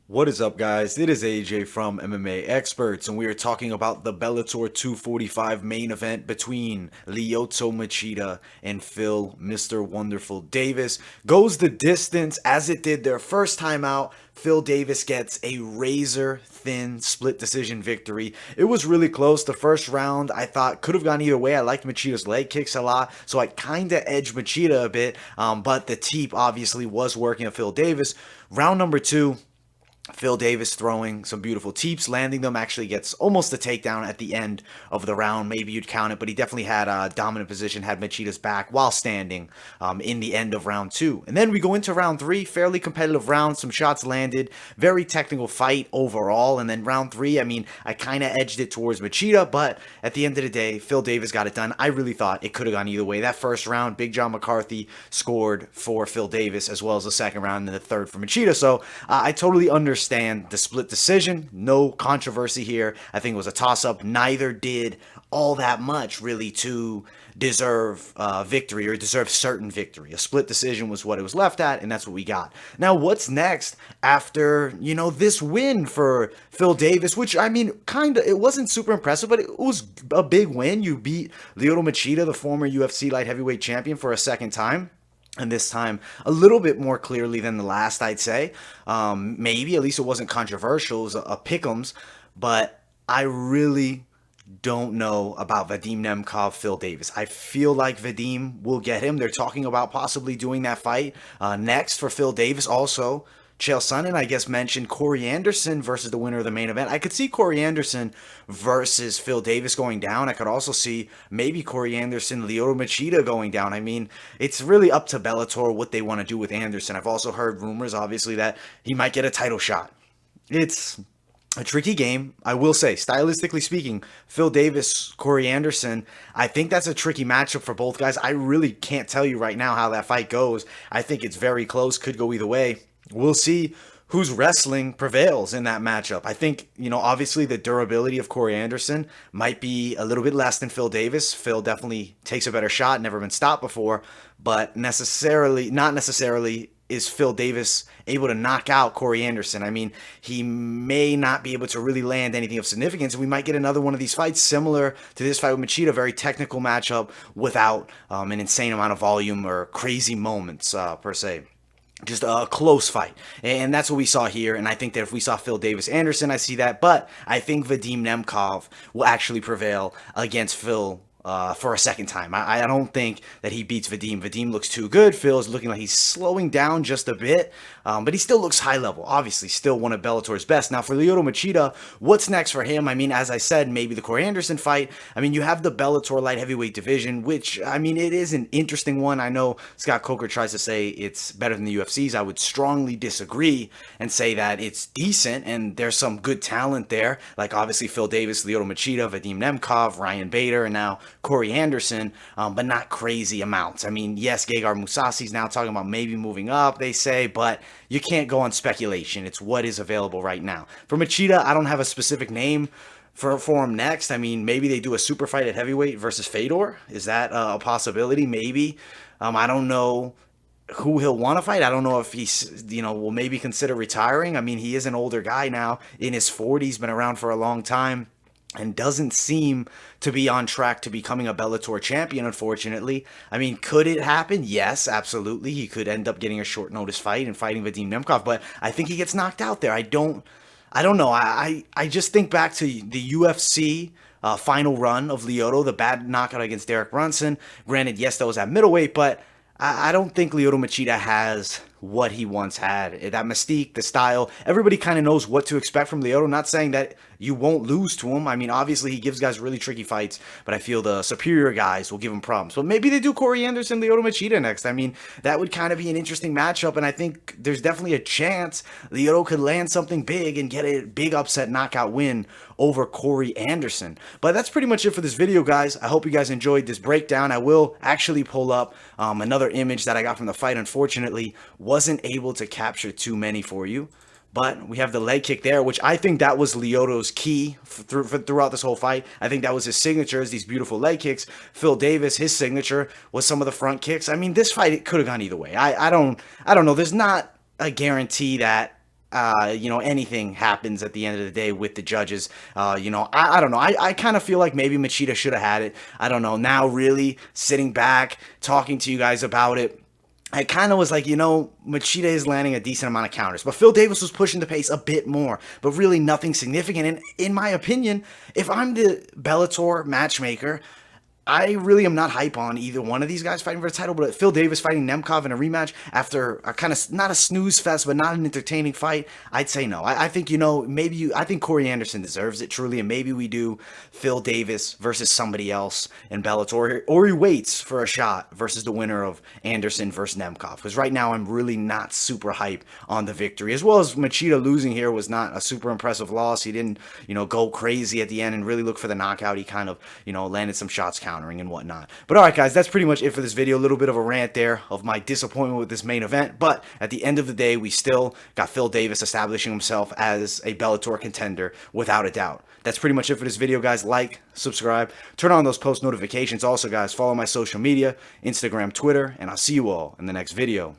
What is up, guys? It is AJ from MMA Experts, and we are talking about the Bellator 245 main event between Lyoto Machida and Phil Mr. Wonderful Davis. Goes the distance as it did their first time out. Phil Davis gets a razor thin split decision victory. It was really close. The first round I thought could have gone either way. I liked Machida's leg kicks a lot, so I kind of edged Machida a bit, but the teep obviously was working on Phil Davis. Round number two. Phil Davis throwing some beautiful teeps, landing them, actually gets almost a takedown at the end of the round. Maybe you'd count it, but he definitely had a dominant position, had Machida's back while standing in the end of round two. And then we go into round three, fairly competitive round, some shots landed, very technical fight overall. And then round three, I kind of edged it towards Machida, but at the end of the day, Phil Davis got it done. I really thought it could have gone either way. That first round, Big John McCarthy scored for Phil Davis, as well as the second round and the third for Machida. So I totally understand the split decision. No controversy here. I think it was a toss-up. Neither did all that much really to deserve victory or deserve certain victory. A split decision was what it was left at, and that's what we got. Now, what's next after, this win for Phil Davis, which, it wasn't super impressive, but it was a big win. You beat Lyoto Machida, the former UFC light heavyweight champion, for a second time. And this time, a little bit more clearly than the last, I'd say. Maybe, at least it wasn't controversial. It was a pick'ems. But I really don't know about Vadim Nemkov, Phil Davis. I feel like Vadim will get him. They're talking about possibly doing that fight next for Phil Davis. Also, Chael Sonnen, I guess, mentioned Corey Anderson versus the winner of the main event. I could see Corey Anderson versus Phil Davis going down. I could also see maybe Corey Anderson, Lyoto Machida going down. It's really up to Bellator what they want to do with Anderson. I've also heard rumors, obviously, that he might get a title shot. It's a tricky game, I will say. Stylistically speaking, Phil Davis, Corey Anderson, I think that's a tricky matchup for both guys. I really can't tell you right now how that fight goes. I think it's very close, could go either way. We'll see whose wrestling prevails in that matchup. I think, obviously the durability of Corey Anderson might be a little bit less than Phil Davis. Phil definitely takes a better shot, never been stopped before, but not necessarily is Phil Davis able to knock out Corey Anderson. He may not be able to really land anything of significance. We might get another one of these fights similar to this fight with Machida, very technical matchup without an insane amount of volume or crazy moments per se. Just a close fight. And that's what we saw here. And I think that if we saw Phil Davis Anderson, I see that. But I think Vadim Nemkov will actually prevail against Phil for a second time. I don't think that he beats Vadim. Vadim looks too good. Phil is looking like he's slowing down just a bit, but he still looks high level. Obviously, still one of Bellator's best. Now, for Lyoto Machida, what's next for him? As I said, maybe the Corey Anderson fight. You have the Bellator light heavyweight division, which, it is an interesting one. I know Scott Coker tries to say it's better than the UFC's. I would strongly disagree and say that it's decent, and there's some good talent there, like obviously Phil Davis, Lyoto Machida, Vadim Nemkov, Ryan Bader, and now Corey Anderson, but not crazy amounts. Yes, Gegard Mousasi's now talking about maybe moving up, they say, but you can't go on speculation. It's what is available right now. For Machida, I don't have a specific name for him next. Maybe they do a super fight at heavyweight versus Fedor. Is that a possibility? Maybe. I don't know who he'll want to fight. I don't know if he's, will maybe consider retiring. He is an older guy now, in his 40s, been around for a long time, and doesn't seem to be on track to becoming a Bellator champion, unfortunately. Could it happen? Yes, absolutely. He could end up getting a short notice fight and fighting Vadim Nemkov, but I think he gets knocked out there. I don't know. I just think back to the UFC final run of Lyoto, the bad knockout against Derek Brunson. Granted, yes, that was at middleweight, but I don't think Lyoto Machida has what he once had. That mystique, the style, everybody kind of knows what to expect from Lyoto. Not saying that you won't lose to him. Obviously he gives guys really tricky fights, but I feel the superior guys will give him problems. But maybe they do Corey Anderson, Lyoto Machida next. That would kind of be an interesting matchup, and I think there's definitely a chance Lyoto could land something big and get a big upset knockout win over Corey Anderson. But that's pretty much it for this video, guys. I hope you guys enjoyed this breakdown. I will actually pull up another image that I got from the fight. Unfortunately, wasn't able to capture too many for you. But we have the leg kick there, which I think that was Lyoto's key throughout this whole fight. I think that was his signature, is these beautiful leg kicks. Phil Davis, his signature was some of the front kicks. This fight, it could have gone either way. I don't know. There's not a guarantee that anything happens at the end of the day with the judges. I don't know. I kind of feel like maybe Machida should have had it. I don't know. Now, really sitting back, talking to you guys about it, I kind of was like, Machida is landing a decent amount of counters, but Phil Davis was pushing the pace a bit more, but really nothing significant. And in my opinion, if I'm the Bellator matchmaker, I really am not hype on either one of these guys fighting for the title, but Phil Davis fighting Nemkov in a rematch after a kind of not a snooze fest, but not an entertaining fight, I'd say no. I think, I think Corey Anderson deserves it truly, and maybe we do Phil Davis versus somebody else in Bellator, or he waits for a shot versus the winner of Anderson versus Nemkov. Because right now I'm really not super hype on the victory, as well as Machida losing here was not a super impressive loss. He didn't, go crazy at the end and really look for the knockout. He kind of, landed some shots countering and whatnot. But all right, guys, that's pretty much it for this video. A little bit of a rant there of my disappointment with this main event. But at the end of the day, we still got Phil Davis establishing himself as a Bellator contender without a doubt. That's pretty much it for this video, guys. Like, subscribe, turn on those post notifications. Also, guys, follow my social media, Instagram, Twitter, and I'll see you all in the next video.